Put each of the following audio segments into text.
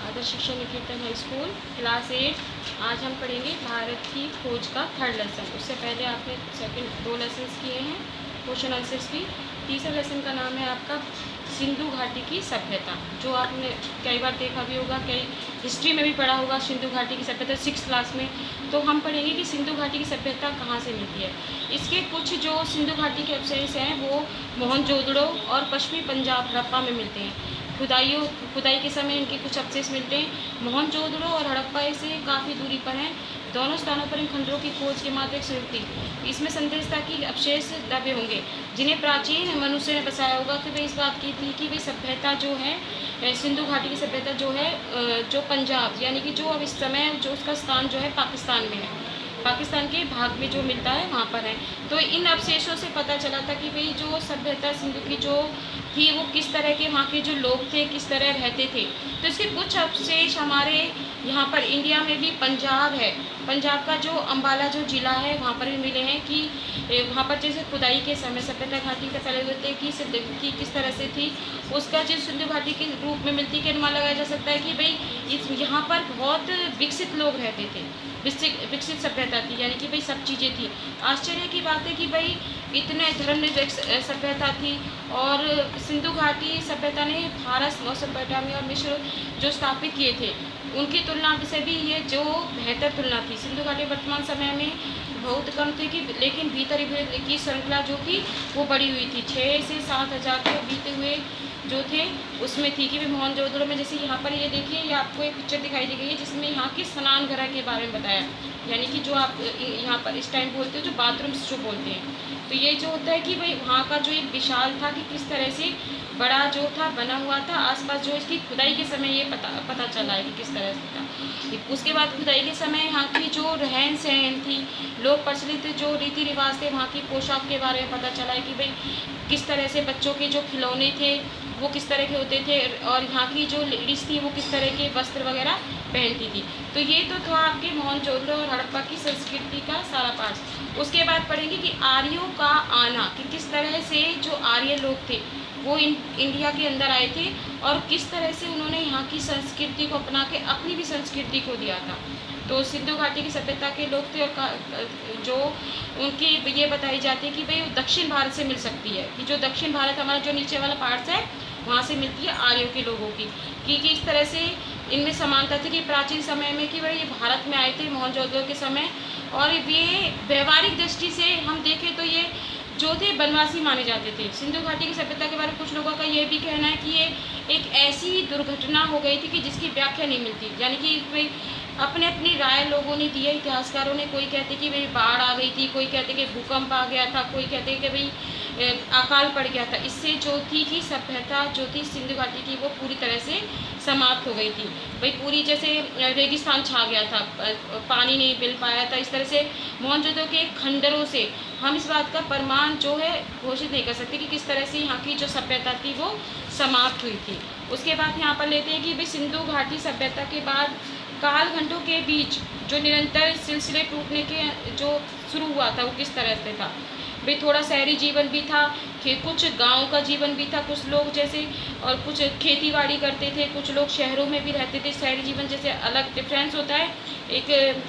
आदर्श शिक्षा निकेतन high school class 8। आज हम पढ़ेंगे भारत की खोज का थर्ड लेसन। उससे पहले आपने सेकंड 2 लेसन्स किए हैं, क्वेश्चन आंसर्स की। तीसरे लेसन का नाम है आपका सिंधु घाटी की सभ्यता, जो आपने कई बार देखा भी होगा, कई हिस्ट्री में भी पढ़ा होगा सिंधु घाटी की सभ्यता 6th क्लास में। तो हम पढ़ेंगे कि सिंधु घाटी की सभ्यता कहाँ से मिलती है। इसके कुछ जो सिंधु घाटी के अवशेष हैं वो मोहनजोदड़ो और पश्चिमी पंजाब हड़प्पा में मिलते हैं। खुदाई के समय इनके कुछ अवशेष मिलते हैं। मोहनजोदड़ो और हड़प्पा से काफ़ी दूरी पर हैं। दोनों स्थानों पर इन खंडरों की खोज के मात्र एक संयुक्ति इसमें संदेश था कि अवशेष दबे होंगे, जिन्हें प्राचीन मनुष्य ने बसाया होगा। कि भाई इस बात की थी कि भाई सभ्यता जो है सिंधु घाटी की सभ्यता जो है जो पंजाब यानी कि जो अब इस समय जो उसका स्थान जो है पाकिस्तान में है, पाकिस्तान के भाग में जो मिलता है वहाँ पर है। तो इन अवशेषों से पता चला था कि भाई जो सभ्यता सिंधु की जो थी वो किस तरह के वहाँ के जो लोग थे किस तरह रहते थे। तो इसके कुछ अवशेष हमारे यहाँ पर इंडिया में भी पंजाब है, पंजाब का जो अम्बाला जो ज़िला है वहाँ पर भी मिले हैं। कि वहाँ पर जैसे खुदाई के समय सभ्यता घाटी का पहले होते कि किस तरह से थी, उसका जो सिंधु घाटी के रूप में मिलती के अनुमान लगाया जा सकता है कि भाई यहाँ पर बहुत विकसित लोग रहते थे, विकसित सभ्यता थी, यानी कि भाई सब चीज़ें थी। आश्चर्य की बात है कि भाई इतने धर्मनिरपेक्ष सभ्यता थी। और सिंधु घाटी सभ्यता ने भारत, मेसोपोटामिया और मिस्र जो स्थापित किए थे उनकी तुलना से भी ये जो बेहतर तुलना थी। सिंधु घाटी वर्तमान समय में बहुत कम थे कि लेकिन भीतर की श्रृंखला जो थी वो बड़ी हुई थी। 6 से 7 हज़ार के बीते हुए जो थे उसमें थी कि मोहनजोदड़ो में जैसे यहाँ पर ये देखिए, ये आपको एक पिक्चर दिखाई दी गई है जिसमें यहाँ के स्नान घरों के बारे में बताया, यानी कि जो आप यहाँ पर इस टाइम बोलते हो जो बाथरूम्स जो बोलते हैं। तो ये जो होता है कि भाई वहाँ का जो एक विशाल था कि किस तरह से बड़ा जो था बना हुआ था आसपास, जो इसकी खुदाई के समय ये पता चला है कि किस तरह से था। उसके बाद खुदाई के समय यहाँ की जो रहन सहन थी, लोग प्रचलित जो रीति रिवाज थे, वहाँ की पोशाक के बारे में पता चला है कि भाई किस तरह से बच्चों के जो खिलौने थे वो किस तरह के होते थे, और यहाँ की जो लेडीज़ थी वो किस तरह के वस्त्र वगैरह पहनती थी। तो ये तो था आपके मोहनजोदड़ो और हड़प्पा की संस्कृति का सारा पार्ट। उसके बाद पढ़ेंगे कि आर्यों का आना, कि किस तरह से जो आर्य लोग थे वो इंडिया के अंदर आए थे और किस तरह से उन्होंने यहाँ की संस्कृति को अपना के अपनी भी संस्कृति को दिया था। तो सिंधु घाटी की सभ्यता के लोग थे और जो उनकी ये बताई जाती है कि भाई दक्षिण भारत से मिल सकती है, कि जो दक्षिण भारत हमारा जो नीचे वाला पार्ट है वहाँ से मिलती है आर्यों के लोगों की। कि इस तरह से इनमें समानता थी कि प्राचीन समय में कि भाई ये भारत में आए थे मोहनजोदड़ो के समय, और ये व्यवहारिक दृष्टि से हम देखें तो ये जो थे वनवासी माने जाते थे। सिंधु घाटी की सभ्यता के बारे में कुछ लोगों का ये भी कहना है कि ये एक ऐसी दुर्घटना हो गई थी कि जिसकी व्याख्या नहीं मिलती, यानी कि भाई अपने अपनी राय लोगों ने दी है, इतिहासकारों ने। कोई कहते कि भाई बाढ़ आ गई थी, कोई कहते कि भूकंप आ गया था, कोई कहते कि भाई अकाल पड़ गया था। इससे जो थी कि सभ्यता जो थी सिंधु घाटी की वो पूरी तरह से समाप्त हो गई थी। भाई पूरी जैसे रेगिस्तान छा गया था, पानी नहीं मिल पाया था। इस तरह से मोहनजोदड़ो के खंडरों से हम इस बात का प्रमाण जो है घोषित नहीं कर सकते कि किस तरह से यहाँ की जो सभ्यता थी वो समाप्त हुई थी। उसके बाद यहाँ पर लेते हैं कि भाई सिंधु घाटी सभ्यता के बाद कालखंडों के बीच जो निरंतर सिलसिले टूटने के जो शुरू हुआ था वो किस तरह से था। भाई थोड़ा शहरी जीवन भी था, कुछ गांव का जीवन भी था, कुछ लोग जैसे और कुछ खेती बाड़ी करते थे, कुछ लोग शहरों में भी रहते थे। शहरी जीवन जैसे अलग डिफरेंस होता है एक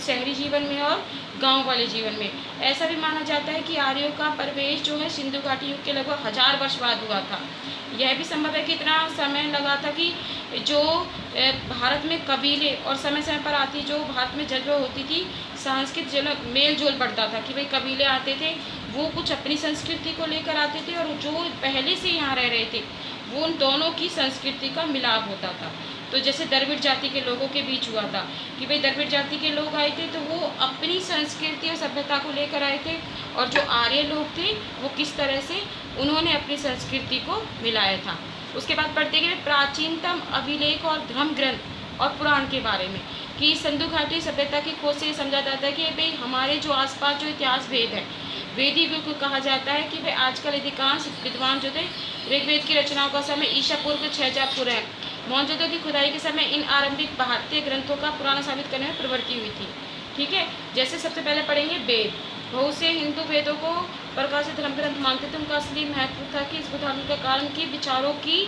शहरी जीवन में और गांव वाले जीवन में। ऐसा भी माना जाता है कि आर्यों का प्रवेश जो है सिंधु घाटी युग के लगभग 1000 वर्ष बाद हुआ था। यह भी संभव है कि इतना समय लगा था कि जो भारत में कबीले और समय समय पर आती जो भारत में जज्बा होती थी सांस्कृतिक जो मेल जोल बढ़ता था कि भाई कबीले आते थे वो कुछ अपनी संस्कृति को लेकर आते थे, और जो पहले से यहाँ रह रहे थे वो उन दोनों की संस्कृति का मिलाप होता था। तो जैसे द्रविड़ जाति के लोगों के बीच हुआ था कि भाई द्रविड़ जाति के लोग आए थे तो वो अपनी संस्कृति और सभ्यता को लेकर आए थे, और जो आर्य लोग थे वो किस तरह से उन्होंने अपनी संस्कृति को मिलाया था। उसके बाद पढ़ते गए प्राचीनतम अभिलेख और धर्म ग्रंथ और पुराण के बारे में। कि सिंधु घाटी सभ्यता की खोज से ये समझा जाता है कि भाई हमारे जो आसपास जो इतिहास वेद है, वेदी को कहा जाता है कि भाई आजकल अधिकांश विद्वान जो थे ऋग्वेद की रचनाओं का समय ईसा पूर्व 6000 पूर्व है। मोहनजोदड़ो की खुदाई के समय इन आरंभिक भारतीय ग्रंथों का पुराना साबित करने में प्रवृत्ति हुई थी। ठीक है, जैसे सबसे पहले पढ़ेंगे वेद। बहुत से हिंदू वेदों को प्रकाशित धर्म ग्रंथ मानते थे। उनका असली महत्व था कि इस उदाहरण के कारण की विचारों की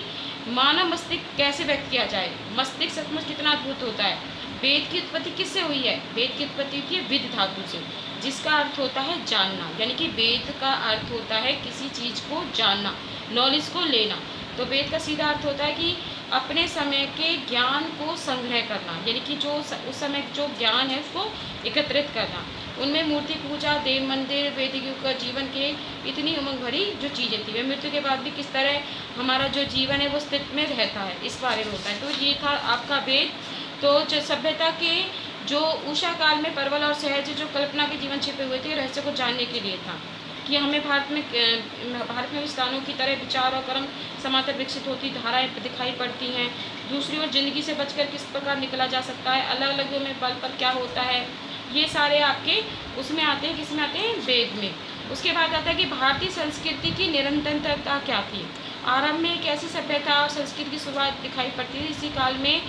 मानव मस्तिष्क कैसे व्यक्त किया जाए। मस्तिष्क सचमुच कितना अद्भुत होता है। वेद की उत्पत्ति किससे हुई है? वेद की उत्पत्ति हुई है विद धातु से, जिसका अर्थ होता है जानना। यानी कि वेद का अर्थ होता है किसी चीज़ को जानना, नॉलेज को लेना। तो वेद का सीधा अर्थ होता है कि अपने समय के ज्ञान को संग्रह करना, यानी कि जो उस समय जो ज्ञान है उसको एकत्रित करना। उनमें मूर्ति पूजा, देव मंदिर, वैदिक युग का जीवन के इतनी उमंग भरी जो चीज़ें थी, वे मृत्यु के बाद भी किस तरह हमारा जो जीवन है वो अस्तित्व में रहता है, इस बारे में होता है। तो ये था आपका वेद। तो जो सभ्यता के जो उषा काल में परवल और सहज जो कल्पना के जीवन छिपे हुए थे, रहस्य को जानने के लिए था कि हमें भारत में स्थानों की तरह विचार और कर्म समांतर विकसित होती धाराएं दिखाई पड़ती हैं। दूसरी ओर जिंदगी से बचकर किस प्रकार निकला जा सकता है, अलग अलग में बल पर क्या होता है, ये सारे आपके उसमें आते हैं। किसमें आते हैं? वेद में। उसके बाद आता है कि भारतीय संस्कृति की निरंतरता क्या थी। आरंभ में एक ऐसी सभ्यता और संस्कृति की शुरुआत दिखाई पड़ती है इसी काल में।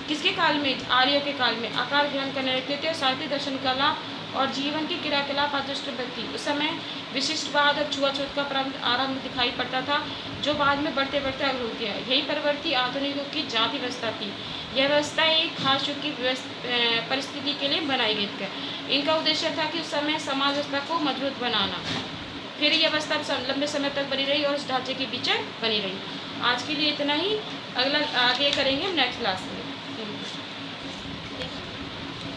किसके काल में? आर्यों के काल में। आकार ग्रहण करने लगते थे और साहित्य, दर्शन, कला और जीवन की क्रियाकलाप आदर्श थी। उस समय विशिष्टवाद और छुआछूत का आरंभ दिखाई पड़ता था, जो बाद में बढ़ते बढ़ते आगे हो गया। यही प्रवृत्ति आधुनिक युग की जाति व्यवस्था थी। यह व्यवस्था एक खास युग की परिस्थिति के लिए बनाई गई थी। इनका उद्देश्य था कि उस समय समाज व्यवस्था को मजबूत बनाना। फिर यह व्यवस्था लंबे समय तक बनी रही और उस ढांचे के पीछे बनी रही। आज के लिए इतना ही, अगला आगे करेंगे नेक्स्ट क्लास में।